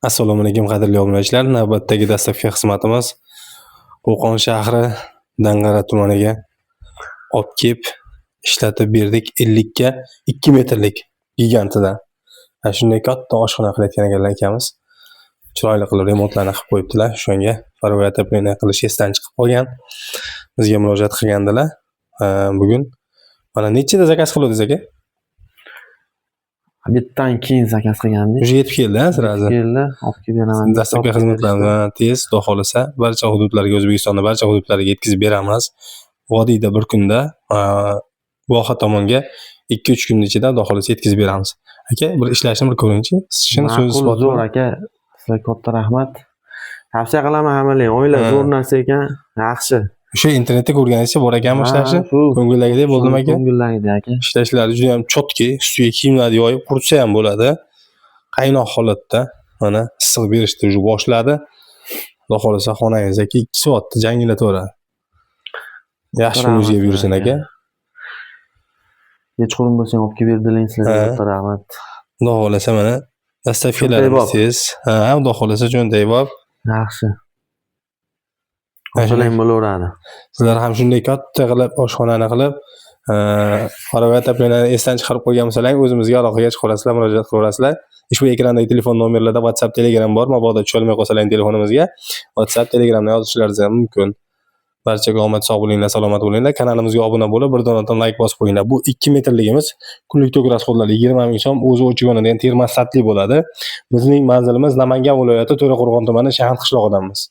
Assalomu alaykum qadrli obunachilar. Navbatdagi dastlabki xizmatimiz Qo'qon shahri Dang'ara tumaniga olib kelib ishlatib berdik 50 ga 2 metrlik gigantidan. Ana shunday katta oshxona qilayotgan ekanlar akamiz. Chiroyli qilib remontlarni qilib qo'yibdilar. Shunga farg'ona отопление qilish esdan chiqib qolgan. Bizga murojaat qilgandilar. Bugun mana nechida zakaz qildingiz aka? Bittan keyin zakaz qilgandik. Уже yetib keldi, sirazi. Keldi, olib kelib beraman. Dastlabki xizmatlarni tez, xudo xolasa, barcha hududlarga, O'zbekistonda barcha hududlarga yetkazib beramiz. Vodiyda bir kunda, Voha tomonga 2-3 kun ichida xudo xolasa yetkazib beramiz. Aka, bir ishlashni bir ko'ring-chi. Sizning so'z isboti zo'r aka. Sizlarga katta rahmat. Tavsiya qilaman hammalarga. O'ylar zo'r narsa ekan, yaxshi. O'sha internetda ko'rganingizcha bor ekanmi ishlashi? Ko'ngildagidek bo'ldimi aka? Ko'ngildagidek aka. Ishlashlari juda ham chotki, ustiga kiyimlarni yoyib quritsa ham bo'ladi. Qaynoq holatda mana issiq berishni уже boshladi. Xudo xolasa xonangiz aka 2 soatda jangilataveradi. Yaxshi o'ziga buyursin aka. Kechqurun bo'lsa olib kelib berdilar sizlarga katta rahmat. Xudo xolasa mana dastavkalarimiz, xudo xolasa jo'nday bor. Yaxshi. Qo'shiling bo'laveradi. Sizlar ham shunday katta qilib oshxonani qilib, farg'ona отоплениeni esdan chiqarib qo'ygan bo'lsalaring, o'zimizga aloqaga chiqarasizlar, murojaat qilasizlar. Ushbu ekrandagi telefon nomerlarda WhatsApp, Telegram bor. Mabodo tusha olmay qolsalaring telefonimizga WhatsApp, Telegramdan yozishlaringiz ham mumkin. Barchaga omad, sog' bo'linglar, salomat bo'linglar. Kanalimizga obuna bo'lib, bir donadan like bosib qo'yinglar. Bu 2 metrligimiz kunlik tok rasxodlari 20 ming so'm o'zi o'chib yonadigan termosatli bo'ladi. Bizning manzilimiz Namangan viloyati To'raqo'rg'on tumani Shahar qishlog'idamiz.